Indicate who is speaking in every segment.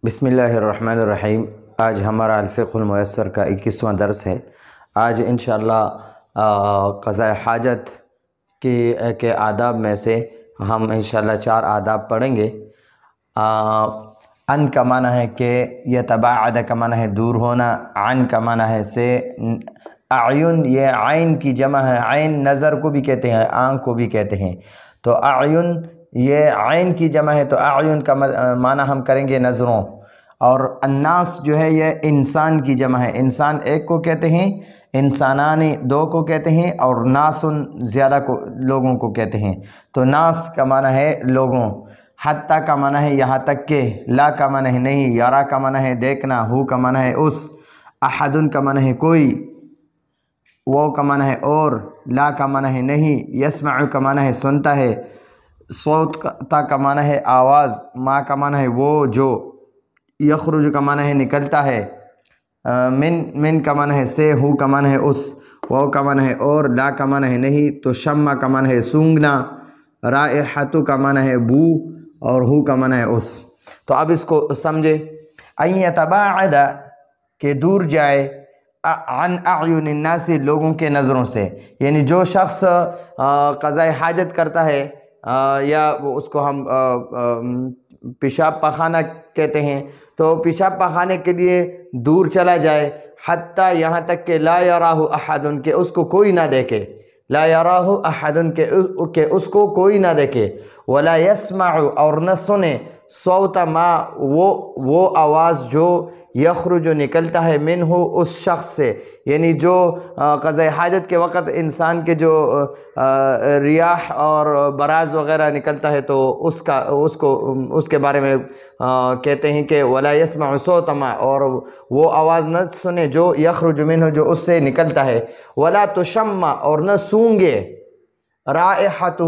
Speaker 1: بسم اللہ الرحمن الرحیم۔ آج ہمارا الفقہ المیسر کا 21واں درس ہے۔ آج انشاءاللہ قضاء حاجت کے آداب میں سے ہم انشاءاللہ 4 آداب پڑھیں گے۔ ان کا معنی ہے کہ یتباعد کا معنی ہے دور ہونا، عن کا معنی ہے سے، اعین یہ عین کی جمع ہے، عین نظر کو بھی کہتے ہیں، آنکھ کو بھی کہتے ہیں، تو اعین یہ عین کی جمع ہے، تو اعین کا معنی ہم کریں گے نظروں۔ اور الناس جو ہے یہ انسان کی جمع ہے، انسان ایک کو کہتے ہیں، انسانانی 2 کو کہتے ہیں، اور ناسن زیادہ کو لوگوں کو کہتے ہیں، تو ناس کا معنی ہے لوگوں۔ حتیٰ کا معنی ہے یہاں تک کہ، لا کا معنی ہے نہیں، یارا کا معنی ہے دیکھنا، ہو کا معنی ہے اس، احدن کا معنی ہے کوئی، وہ کا معنی ہے اور، لا کا معنی ہے نہیں، یسمع کا معنی ہے سنتا ہے، صوت تا کا معنی ہے آواز، ما کا معنی ہے وہ جو، یخرج کا معنی ہے نکلتا ہے، من کا معنی ہے سے، ہو کا معنی ہے اس، وہ کا معنی ہے اور، لا کا معنی ہے نہیں، تو شمع کا معنی ہے سونگنا، رائحت کا معنی ہے بو، اور ہو کا معنی ہے اس۔ تو اب اس کو سمجھے، ان یتباعد کہ دور جائے، عن اعین الناس لوگوں کے نظروں سے، یعنی جو شخص قضاء حاجت کرتا ہے یا اس کو ہم پیشاب پخانہ کہتے ہیں، تو پیشاب پخانے کے لیے دور چلا جائے، حتیٰ یہاں تک کہ لا یراہ احد کہ اس کو کوئی نہ دیکھے، لا یراہ احد کہ اس کو کوئی نہ دیکھے، ولا یسمع اور نہ سنے، صوت ما وہ آواز جو، یخرج نکلتا ہے منہ اس شخص سے، یعنی جو قضاء حاجت کے وقت انسان کے جو ریاح اور براز وغیرہ نکلتا ہے، تو اس کے بارے میں کہتے ہیں کہ ولا یسمع صوت ما، اور وہ آواز نہ سنے جو، یخرج منہ جو اس سے نکلتا ہے، ولا تشمع اور نہ سونگے، رائحتہ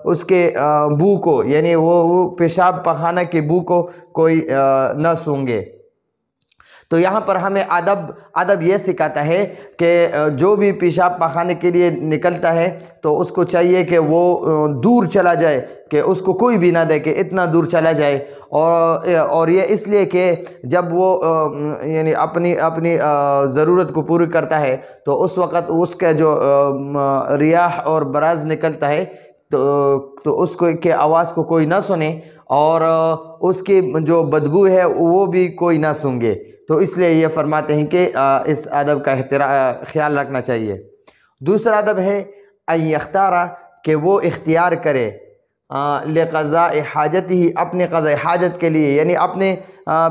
Speaker 1: اس کے بو کو، یعنی وہ پیشاب پخانہ کی بو کو کوئی نہ سونگے۔ تو یہاں پر ہمیں ادب یہ سکھاتا ہے کہ جو بھی پیشاب پخانے کے لیے نکلتا ہے تو اس کو چاہیے کہ وہ دور چلا جائے، کہ اس کو کوئی بھی نہ دیکھے، اتنا دور چلا جائے، اور یہ اس لیے کہ جب وہ یعنی اپنی ضرورت کو پوری کرتا ہے تو اس وقت اس کا جو ریاح اور براز نکلتا ہے تو اس کو کہ آواز کو کوئی نہ سنے، اور اس کی جو بدبو ہے وہ بھی کوئی نہ سونگے، تو اس لیے یہ فرماتے ہیں کہ اس ادب کا خیال رکھنا چاہیے۔ دوسرا ادب ہے ان یختار کہ وہ اختیار کرے، لقضاء حاجت ہی اپنے قضاء حاجت کے لیے، یعنی اپنے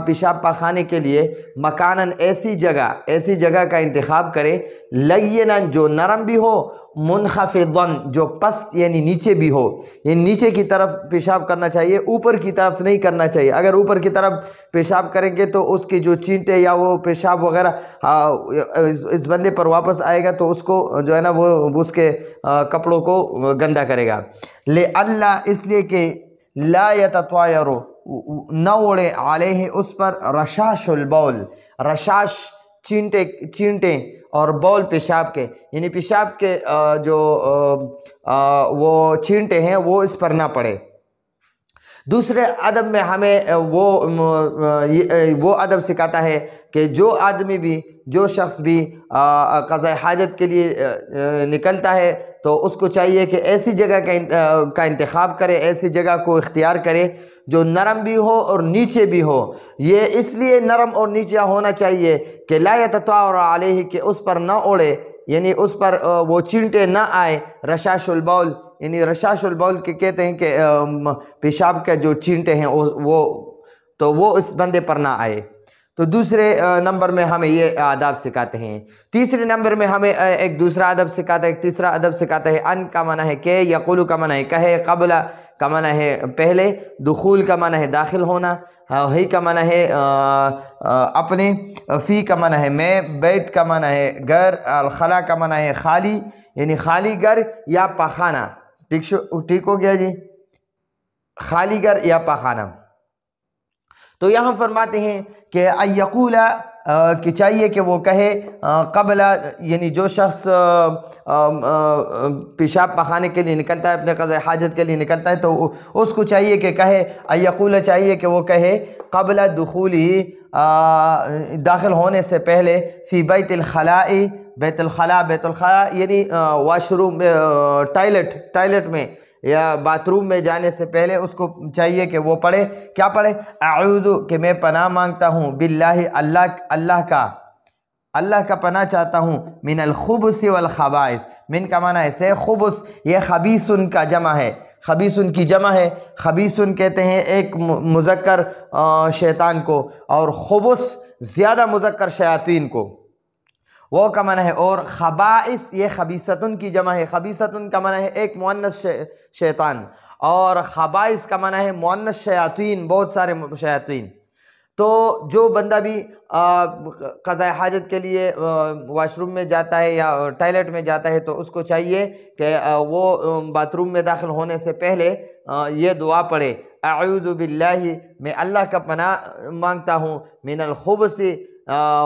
Speaker 1: پیشاب پخانے کے لیے، مکاناً ایسی جگہ کا انتخاب کرے، لینا جو نرم بھی ہو، منخفضاً جو پست یعنی نیچے بھی ہو، یعنی نیچے کی طرف پیشاب کرنا چاہیے، اوپر کی طرف نہیں کرنا چاہیے۔ اگر اوپر کی طرف پیشاب کریں گے تو اس کی جو چینٹے یا وہ پیشاب وغیرہ اس بندے پر واپس آئے گا، تو اس کو جو ہے نا وہ اس کے کپڑوں کو گندا کرے گا۔ لئلا اس لیے کہ لا یتطایر نہ اڑے علیہ اس پر، رشاش البول، رشاش چینٹیں اور بول پیشاب کے، یعنی پیشاب کے جو وہ چینٹیں ہیں وہ اس پر نہ پڑے۔ دوسرے ادب میں ہمیں وہ ادب سکھاتا ہے کہ جو شخص بھی قضاء حاجت کے لیے نکلتا ہے تو اس کو چاہیے کہ ایسی جگہ کا انتخاب کرے، ایسی جگہ کو اختیار کرے جو نرم بھی ہو اور نیچے بھی ہو۔ یہ اس لیے نرم اور نیچے ہونا چاہیے کہ لا یتطایر علیہ کہ اس پر نہ اڑے، یعنی اس پر وہ چینٹے نہ آئے، رشاش البول، یعنی رشاش البول کے کہتے ہیں کہ پیشاب کے جو چینٹے ہیں وہ اس بندے پر نہ آئے۔ تو دوسرے نمبر میں ہمیں یہ آداب سکھاتے ہیں۔ تیسرے نمبر میں ہمیں ایک دوسرا ادب سکھاتا ہے، تیسرا ادب سکھاتا ہے، ان کا معنی ہے کہ، یقول کا معنی ہے کہے، قبل کا معنی ہے پہلے، دخول کا معنی ہے داخل ہونا، ہی کا معنی ہے اپنے، فی کا معنی ہے میں، بیت کا معنی ہے گھر، الخلا کا معنی ہے خالی، یعنی خالی گھر یا پخانہ۔ ٹھیک ہو گیا جی، خالی گھر یا پخانہ۔ تو یہاں فرماتے ہیں کہ کہ چاہیے کہ وہ کہے قبل، یعنی جو شخص پیشاب پخانے کے لیے نکلتا ہے، اپنے قضاء حاجت کے لیے نکلتا ہے، تو اس کو چاہیے کہ کہے ایقول، چاہیے کہ وہ کہے قبل دخولی، داخل ہونے سے پہلے، فی بیت الخلاء، بیت الخلاء، بیت الخلاء یعنی واش روم، ٹائلٹ میں یا باتھ روم میں جانے سے پہلے اس کو چاہیے کہ وہ پڑھے، کیا پڑھے؟ اعوذ، کہ میں پناہ مانگتا ہوں، باللہ، اللہ کا پناہ چاہتا ہوں، من الخبث والخبائث، من کا معنی ہے سے، خبث یہ خبیثن کا جمع ہے، خبیثن کی جمع ہے، خبیثن کہتے ہیں ایک مذکر شیطان کو، اور خبث زیادہ مذکر شیاطین کو، وہ کا معنی ہے، اور خبائث یہ خبیثتن کی جمع ہے، خبیثتن کا معنی ہے ایک مؤنث شیطان، اور خبائث کا معنی ہے مؤنث شیاطین، بہت سارے شیاطین۔ تو جو بندہ بھی قضاء حاجت کے لیے واش روم میں جاتا ہے یا ٹائلٹ میں جاتا ہے، تو اس کو چاہیے کہ وہ باتھ روم میں داخل ہونے سے پہلے یہ دعا پڑھے، اعوذ باللہ، میں اللہ کا پناہ مانگتا ہوں، من الخبث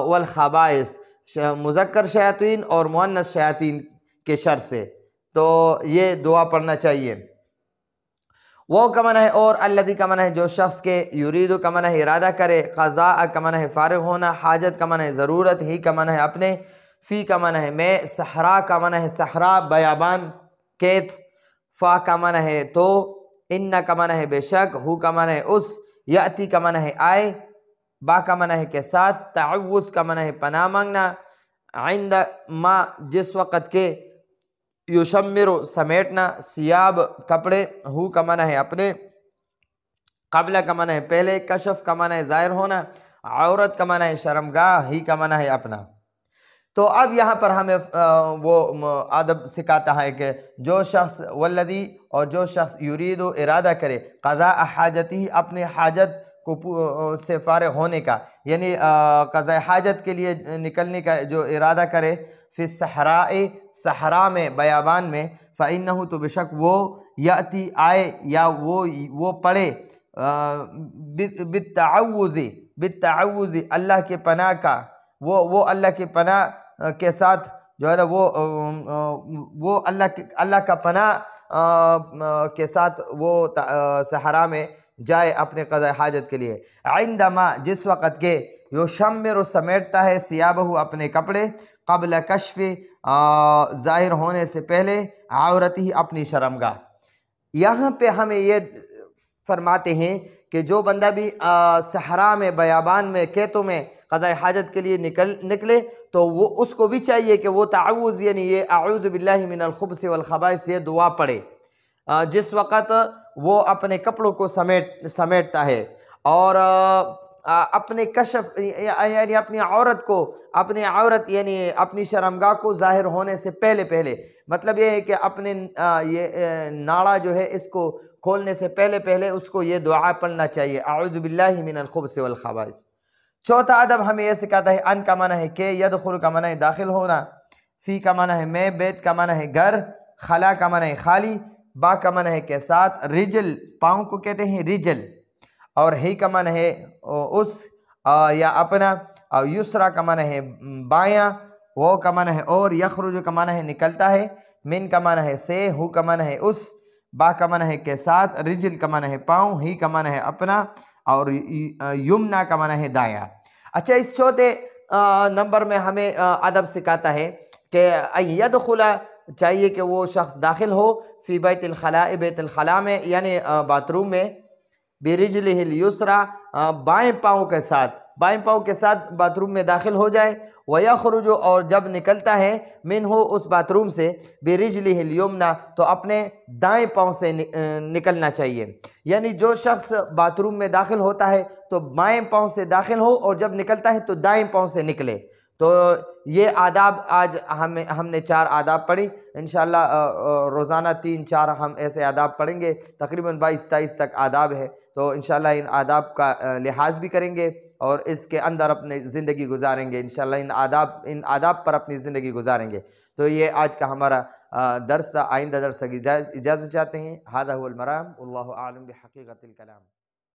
Speaker 1: والخبائث، مذکر شیاطین اور مؤنث شیاطین کے شر سے، تو یہ دعا پڑھنا چاہیے۔ وہ کا معنی ہے، اور الذی کا معنی ہے جو شخص کے، یرید کا معنی ہے ارادہ کرے، قضاء کا معنی ہے فارغ ہونا، حاجت کا معنی ہے ضرورت، ہی کا معنی ہے اپنے، فی کا معنی ہے میں، صحرا کا معنی ہے صحرا، بیابان، کھیت، فا کا معنی ہے تو، ان کا معنی ہے بے شک، ہو کا معنی ہے اس، یاتی کا معنی ہے آئے، با کا معنی ہے کے ساتھ، تعوذ کا معنی ہے پناہ مانگنا، عند ما جس وقت کے، یشمر سمیٹنا، سیاب کپڑے، ہو کا معنی ہے اپنے، قبل کا معنی ہے پہلے، کشف کا معنی ہے ظاہر ہونا، عورت کا معنی ہے شرمگاہ، ہی کا معنی ہے اپنا۔ تو اب یہاں پر ہمیں وہ ادب سکھاتا ہے کہ جو شخص والذی، اور جو شخص یرید ارادہ کرے، قضاء حاجتی، اپنے حاجت کو سے فارغ ہونے کا، یعنی قضاء حاجت کے لیے نکلنے کا جو ارادہ کرے، فی الصحراء، صحرا میں، بیابان میں، فإنہ، تو بے شک وہ، یاتی آئے، یا وہ پڑھے، بالتعوذ اللہ کے پناہ کا، وہ اللہ کے پناہ کے ساتھ جو ہے نا، وہ اللہ کا پناہ کے ساتھ وہ صحرا میں جائے اپنے قضاء حاجت کے لیے، عندما جس وقت کے، یشمر سمیٹتا ہے، ثیابہ اپنے کپڑے، قبل کشف ظاہر ہونے سے پہلے، عورتی اپنی شرمگاہ۔ یہاں پہ ہمیں یہ فرماتے ہیں کہ جو بندہ بھی صحرا میں، بیابان میں، کھیتوں میں قضاء حاجت کے لیے نکلے، تو وہ اس کو بھی چاہیے کہ وہ تعوذ، یعنی یہ اعوذ باللہ من الخبث والخبائث، یہ دعا پڑھے جس وقت وہ اپنے کپڑوں کو سمیٹتا ہے، اور اپنے کشف یعنی اپنی عورت کو، اپنی عورت یعنی اپنی شرمگاہ کو ظاہر ہونے سے پہلے، مطلب یہ ہے کہ اپنے یہ ناڑا جو ہے اس کو کھولنے سے پہلے اس کو یہ دعا پڑھنا چاہیے، اعوذ باللہ من الخبث والخبائث۔ چوتھا ادب ہمیں یہ سکھاتا ہے، ان کا معنی ہے کہ، یدخل کا معنی ہے داخل ہونا، فی کا معنی ہے میں، بیت کا معنی ہے گھر، خلا کا معنی ہے خالی، با کا معنی ہے کے ساتھ، رجل پاؤں کو کہتے ہیں رجل، اور ہی کا معنی ہے اس یا اپنا، اور یسرا کا معنی ہے بایاں، وہ کا معنی ہے اور، یخرج کا معنی ہے نکلتا ہے، من کا معنی ہے سے، ہو کا معنی ہے اس، با کا معنی ہے کے ساتھ، رجل کا معنی ہے پاؤں، ہی کا معنی ہے اپنا، اور یمنا کا معنی ہے دایاں۔ اچھا، اس چوتھے نمبر میں ہمیں ادب سکھاتا ہے کہ یدخل، چاہیے کہ وہ شخص داخل ہو، فی بیت الخلاء، بیت الخلاء میں یعنی باتھ روم میں، برجلہ الیسریٰ، بائیں پاؤں کے ساتھ باتھ روم میں داخل ہو جائے، ویخرج، اور جب نکلتا ہے، منہ اس باتھ روم سے، برجلہ الیمنیٰ، تو اپنے دائیں پاؤں سے نکلنا چاہیے، یعنی جو شخص باتھ روم میں داخل ہوتا ہے تو بائیں پاؤں سے داخل ہو، اور جب نکلتا ہے تو دائیں پاؤں سے نکلے۔ تو یہ آداب آج ہم نے 4 آداب پڑھی، انشاءاللہ روزانہ 3-4 ہم ایسے آداب پڑھیں گے، تقریباً 22-23 تک آداب ہے، تو انشاءاللہ ان آداب کا لحاظ بھی کریں گے اور اس کے اندر اپنی زندگی گزاریں گے، انشاءاللہ ان آداب پر اپنی زندگی گزاریں گے۔ تو یہ آج کا ہمارا درس، آئندہ درس کی اجازت چاہتے ہیں۔ ھذا هو المرام، واللہ اعلم بحقیقت الکلام۔